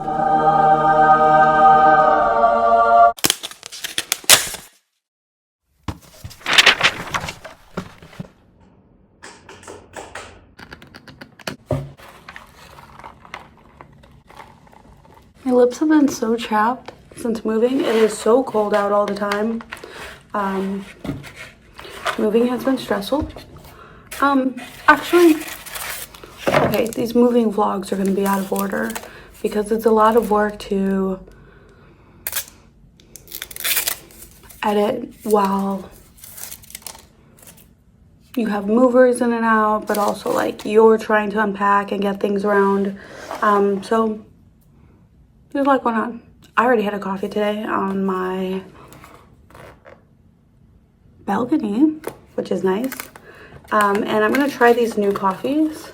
My lips have been so chapped since moving. It is so cold out all the time. Moving has been stressful. Actually, okay, these moving vlogs are going to be out of order because it's a lot of work to edit while you have movers in and out, but also like you're trying to unpack and get things around. So there's a lot going on. I already had a coffee today on my balcony, which is nice. And I'm gonna try these new coffees.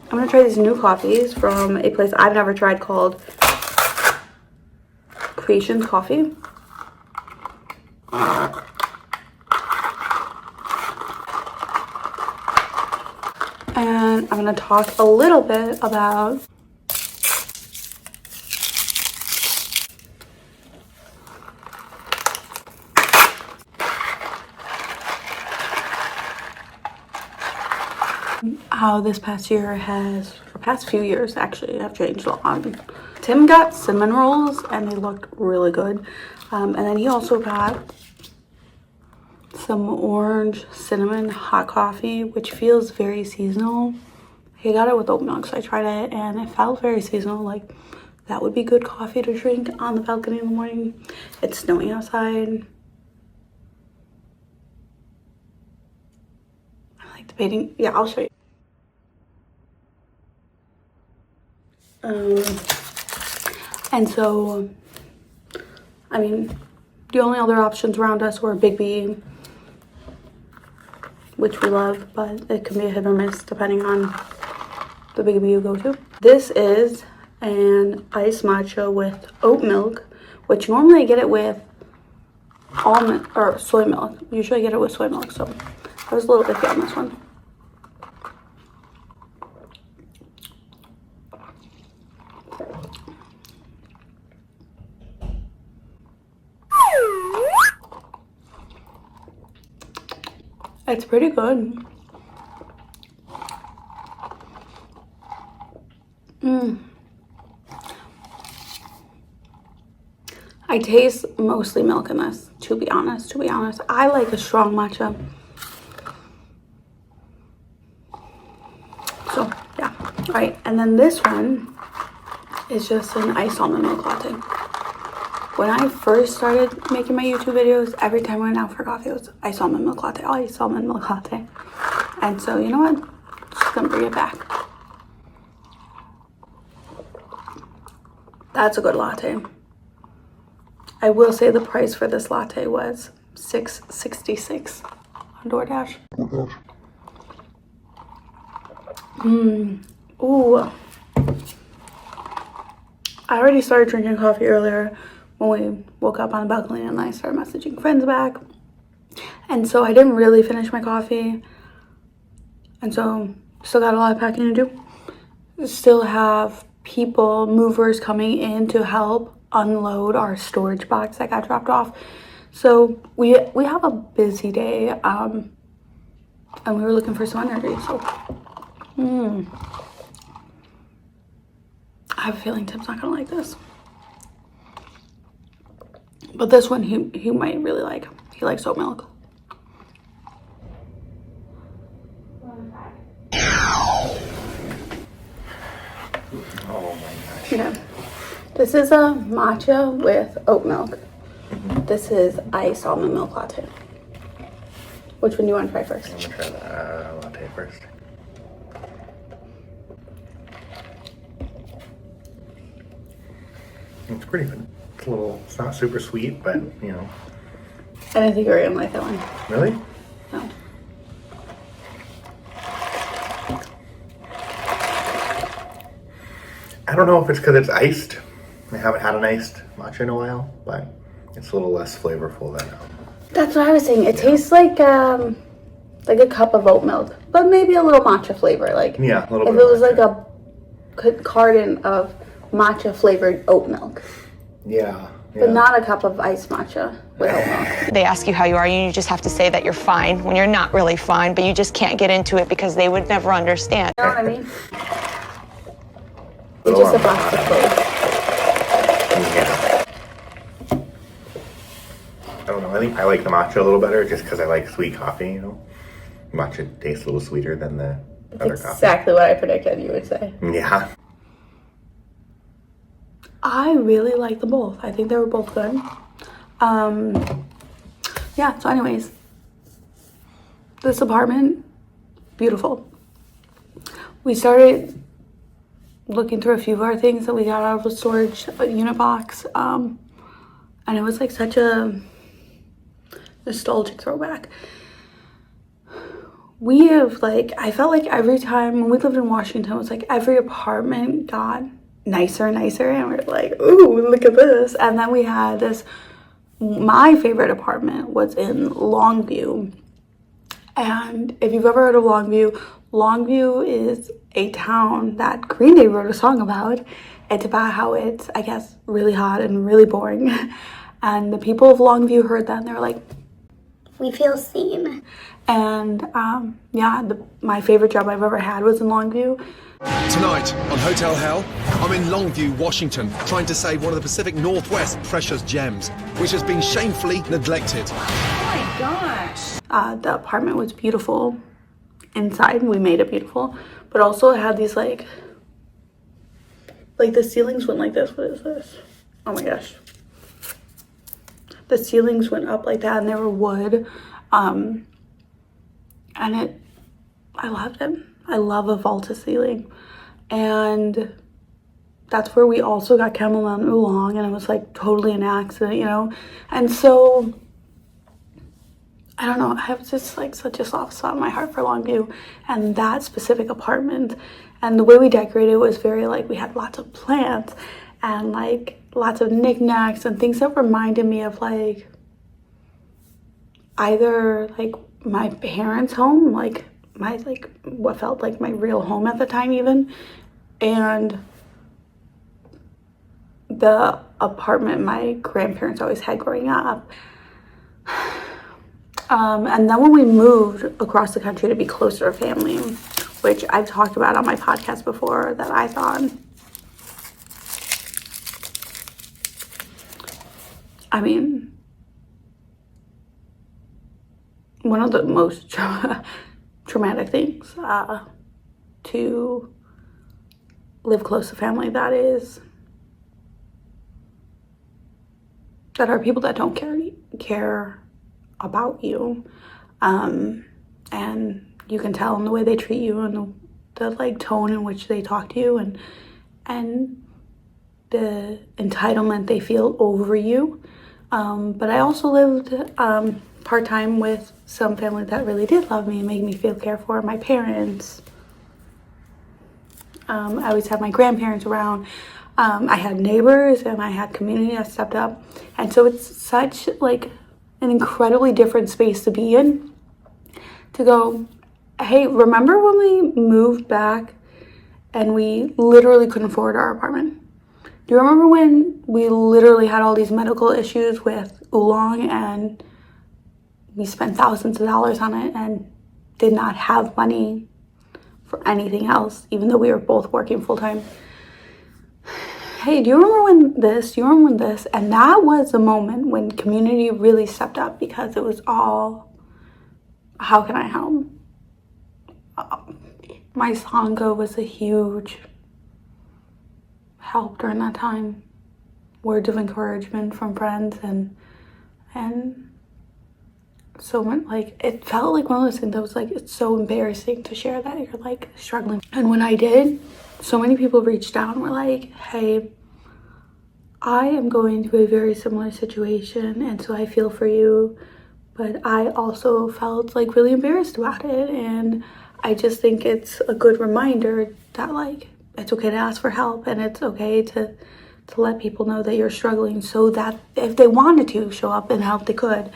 I'm gonna try these new coffees from a place I've never tried called Creations Coffee. And I'm gonna talk a little bit about how this past year has, or past few years actually, have changed a lot. Tim got cinnamon rolls and they looked really good. And then he also got some orange cinnamon hot coffee, which feels very seasonal. He got it with oat milk, so I tried it and it felt very seasonal. Like that would be good coffee to drink on the balcony in the morning. It's snowing outside. I'm like debating. Yeah, I'll show you. And so, I mean, the only other options around us were Big B, which we love, but it can be a hit or miss depending on the Big B you go to. This is an iced matcha with oat milk, which normally I get it with almond or soy milk. Usually I get it with soy milk, so I was a little iffy on this one. It's pretty good. I taste mostly milk in this, to be honest. I like a strong matcha. So, yeah. All right, and then this one is just an iced almond milk latte. When I first started making my YouTube videos, every time I went out for coffee, it was iced almond milk latte, iced almond milk latte. And so, you know what? Just gonna bring it back. That's a good latte. I will say the price for this latte was $6.66 on DoorDash. Ooh. I already started drinking coffee earlier when we woke up on the balcony and I started messaging friends back. And so I didn't really finish my coffee. And so still got a lot of packing to do. Still have people, movers coming in to help unload our storage box that got dropped off. So we have a busy day. And we were looking for some energy. So I have a feeling Tim's not gonna like this. But this one he might really like. He likes oat milk. Oh my gosh. Yeah. This is a matcha with oat milk. This is iced almond milk latte. Which one do you want to try first? I'm gonna try the latte first. It's pretty good. It's a little, it's not super sweet, but you know. I didn't think you were gonna like that one. Really? No. I don't know if it's because it's iced. I haven't had an iced matcha in a while, but it's a little less flavorful than. That's what I was saying. It tastes like a cup of oat milk, but maybe a little matcha flavor. Like Yeah, a little if bit. It was like a carton of matcha flavored oat milk. Yeah. But not a cup of iced matcha with oat milk. They ask you how you are, and you just have to say that you're fine when you're not really fine, but you just can't get into it because they would never understand. You know what I mean? It's just a plastic plate. Yeah. I don't know. I think I like the matcha a little better just because I like sweet coffee, you know? Matcha tastes a little sweeter than the other coffee. Exactly what I predicted you would say. Yeah. I really like them both. I think they were both good. Yeah, so anyways, this apartment, beautiful. We started looking through a few of our things that we got out of the storage unit box. And it was like such a nostalgic throwback. We have like, I felt like every time when we lived in Washington, it was like every apartment got nicer and nicer, and we were like, ooh, look at this. And then we had this, my favorite apartment was in Longview. And if you've ever heard of Longview, Longview is a town that Green Day wrote a song about. It's about how it's, I guess, really hot and really boring. And the people of Longview heard that and they were like, we feel seen. And yeah, my favorite job I've ever had was in Longview. Tonight on Hotel Hell, I'm in Longview, Washington, trying to save one of the Pacific Northwest's precious gems, which has been shamefully neglected. Oh my gosh. The apartment was beautiful inside. We made it beautiful, but also it had these like the ceilings went like this. What is this? Oh my gosh. The ceilings went up like that, and they were wood. And I loved it. I love a vaulted ceiling. And that's where we also got chamomile and oolong, and it was like totally an accident, you know? And so, I don't know, I have just like such a soft spot in my heart for Longview and that specific apartment. And the way we decorated was very like, we had lots of plants and like lots of knickknacks and things that reminded me of like either like my parents' home, like my like what felt like my real home at the time even, and the apartment my grandparents always had growing up. And then when we moved across the country to be closer to family, which I've talked about on my podcast before, that I thought, I mean, one of the most traumatic things to live close to family, that are people that don't care about you, and you can tell in the way they treat you and the like tone in which they talk to you, and the entitlement they feel over you. But I also lived part-time with some family that really did love me and make me feel cared for. My parents, I always had my grandparents around. I had neighbors and I had community that stepped up, and so it's such like an incredibly different space to be in, to go, hey, remember when we moved back and we literally couldn't afford our apartment? Do you remember when we literally had all these medical issues with oolong and we spent thousands of dollars on it and did not have money for anything else, even though we were both working full-time? Hey, do you remember when this? Do you remember when this? And that was the moment when community really stepped up, because it was all, how can I help? My Sangha was a huge help during that time. Words of encouragement from friends and so like it felt like one of those things that was like, it's so embarrassing to share that you're like struggling. And when I did, so many people reached out and were like, hey, I am going through a very similar situation, and so I feel for you, but I also felt like really embarrassed about it, and I just think it's a good reminder that like it's okay to ask for help, and it's okay to let people know that you're struggling, so that if they wanted to show up and help, they could.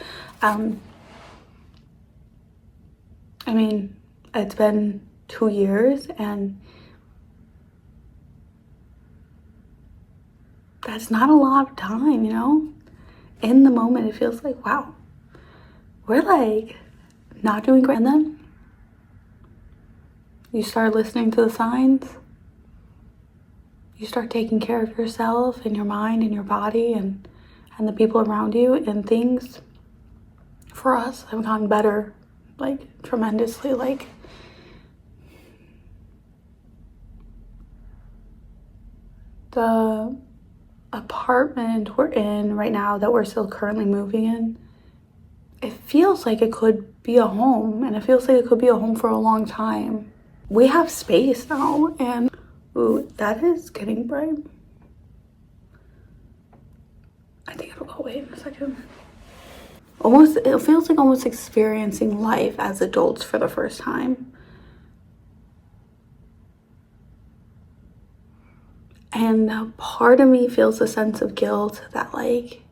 I mean, it's been 2 years, and that's not a lot of time, you know? In the moment, it feels like, wow, we're like not doing great. And then you start listening to the signs. You start taking care of yourself and your mind and your body and the people around you, and things for us have gotten better, like tremendously. Like, the apartment we're in right now that we're still currently moving in, it feels like it could be a home, and it feels like it could be a home for a long time. We have space now, and ooh, that is getting bright. I think it'll go away in a second. Almost, it feels like almost experiencing life as adults for the first time. And a part of me feels a sense of guilt that, like,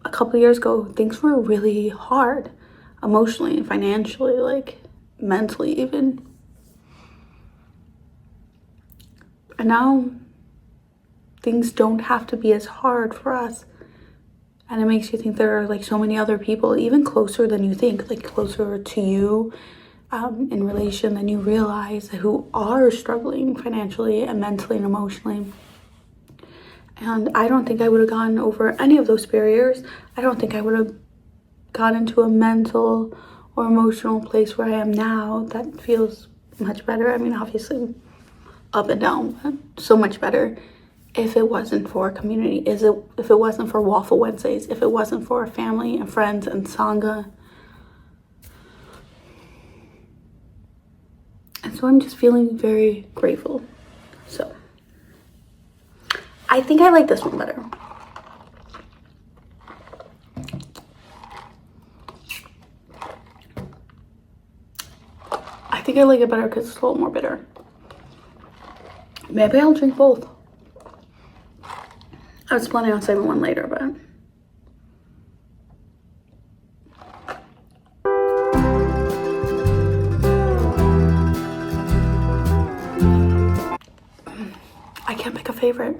a couple years ago, things were really hard emotionally and financially, like mentally even. And now things don't have to be as hard for us. And it makes you think there are like so many other people, even closer than you think, like closer to you in relation than you realize, who are struggling financially and mentally and emotionally. And I don't think I would have gone over any of those barriers. I don't think I would have gotten into a mental or emotional place where I am now that feels much better. I mean, obviously up and down, but so much better, if it wasn't for community, if it wasn't for Waffle Wednesdays, if it wasn't for family and friends and Sangha. And so I'm just feeling very grateful. So I think I like this one better. I think I like it better because it's a little more bitter. Maybe I'll drink both. I was planning on saving one later, but I can't pick a favorite.